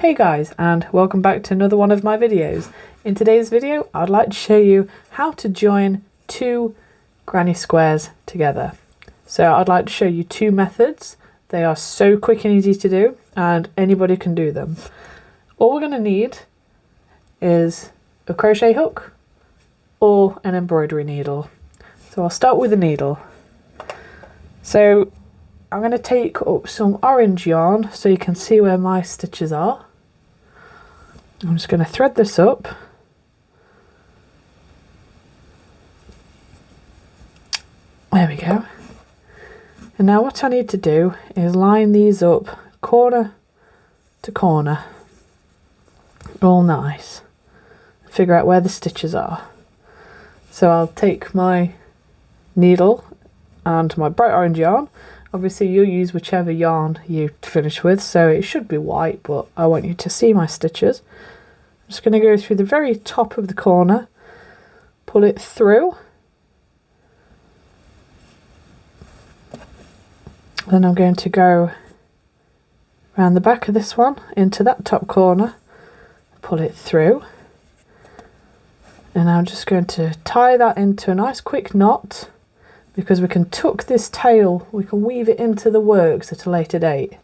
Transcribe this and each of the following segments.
Hey guys, and welcome back to another one of my videos. In today's video I'd like to show you how to join two granny squares together. So I'd like to show you two methods. They are so quick and easy to do and anybody can do them. All we're going to need is a crochet hook or an embroidery needle. So I'll start with a needle. So I'm going to take up some orange yarn so you can see where my stitches are. I'm just going to thread this up. There we go. And now what I need to do is line these up corner to corner. All nice. Figure out where the stitches are. So I'll take my needle and my bright orange yarn. Obviously you'll use whichever yarn you finish with, so it should be white, but I want you to see my stitches. I'm just going to go through the very top of the corner, pull it through, then I'm going to go around the back of this one into that top corner, pull it through, and I'm just going to tie that into a nice quick knot, because we can tuck this tail, we can weave it into the works at a later date.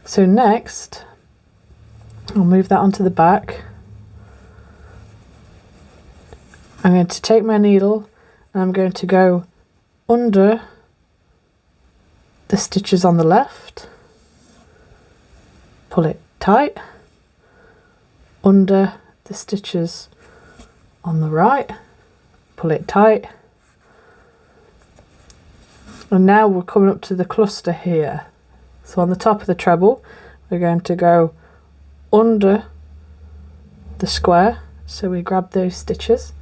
So next, I'll move that onto the back. I'm going to take my needle and I'm going to go under the stitches on the left, pull it tight, under the stitches on the right, pull it tight. And now we're coming up to the cluster here. So on the top of the treble, we're going to go under the square. So we grab those stitches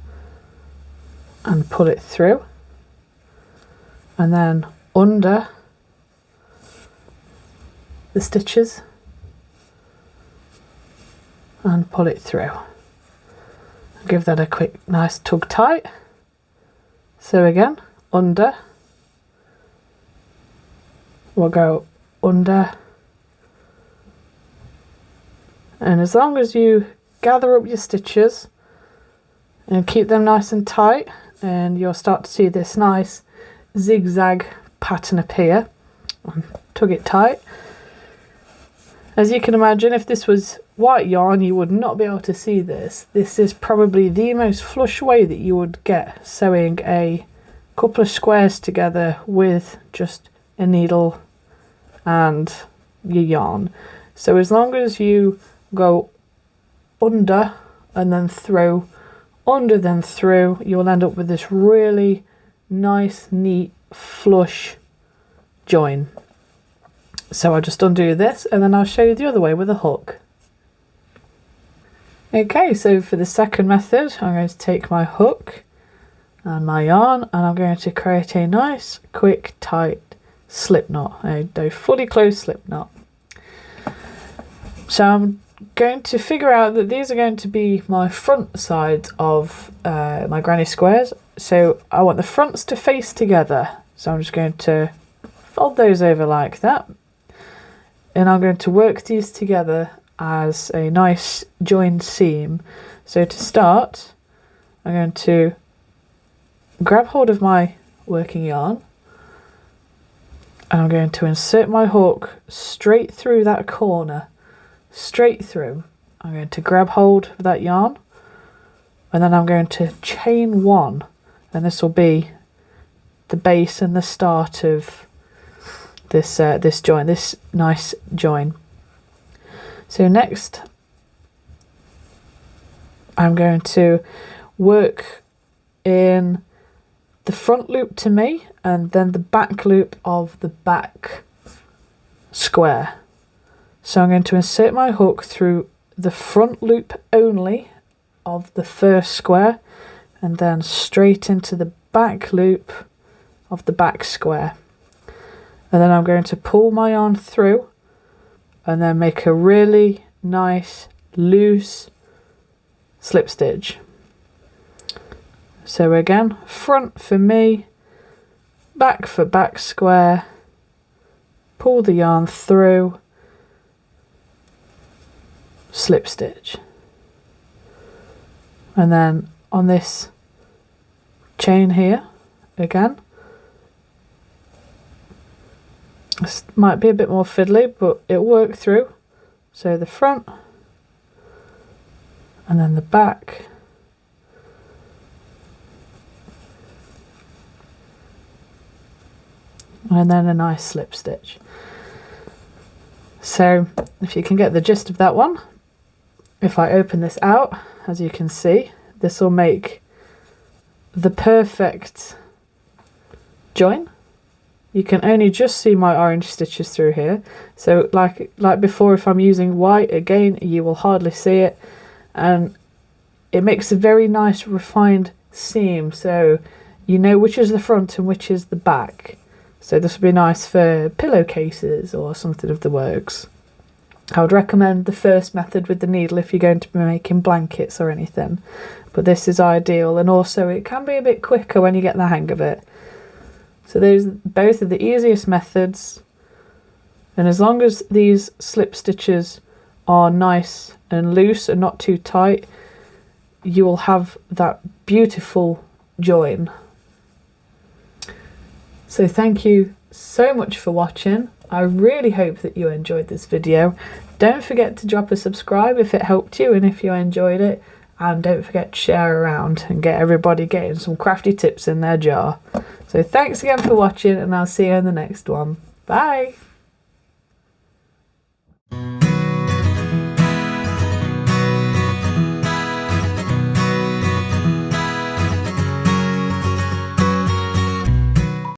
and pull it through. And then under the stitches and pull it through. Give that a quick nice tug tight. So again, under. We'll go under, and as long as you gather up your stitches and keep them nice and tight, and you'll start to see this nice zigzag pattern appear. Tug it tight. As you can imagine, if this was white yarn you would not be able to see this. This is probably the most flush way that you would get sewing a couple of squares together with just a needle and your yarn. So as long as you go under and then through, under then through, you'll end up with this really nice, neat, flush join. So I'll just undo this and then I'll show you the other way with a hook. Okay, so for the second method, I'm going to take my hook and my yarn and I'm going to create a nice, quick, tight slip knot, a fully closed slip knot. So I'm going to figure out that these are going to be my front sides of my granny squares. So I want the fronts to face together. So I'm just going to fold those over like that. And I'm going to work these together as a nice joined seam. So to start, I'm going to grab hold of my working yarn. And I'm going to insert my hook straight through that corner, straight through. I'm going to grab hold of that yarn and then I'm going to chain one, and this will be the base and the start of this this join, this nice join. So next I'm going to work in the front loop to me and then the back loop of the back square. So I'm going to insert my hook through the front loop only of the first square and then straight into the back loop of the back square. And then I'm going to pull my yarn through and then make a really nice loose slip stitch. So again, front for me, back for back square, pull the yarn through, slip stitch, and then on this chain here again, this might be a bit more fiddly, but it'll work through. So the front and then the back, and then a nice slip stitch. So if you can get the gist of that one, if I open this out, as you can see, this will make the perfect join. You can only just see my orange stitches through here. So like before, if I'm using white, again, you will hardly see it. And it makes a very nice refined seam. So you know which is the front and which is the back. So this would be nice for pillowcases or something of the works. I would recommend the first method with the needle if you're going to be making blankets or anything. But this is ideal, and also it can be a bit quicker when you get the hang of it. So those both are the easiest methods. And as long as these slip stitches are nice and loose and not too tight, you will have that beautiful join. So thank you so much for watching. I really hope that you enjoyed this video. Don't forget to drop a subscribe if it helped you and if you enjoyed it. And don't forget to share around and get everybody getting some crafty tips in their jar. So thanks again for watching, and I'll see you in the next one. Bye!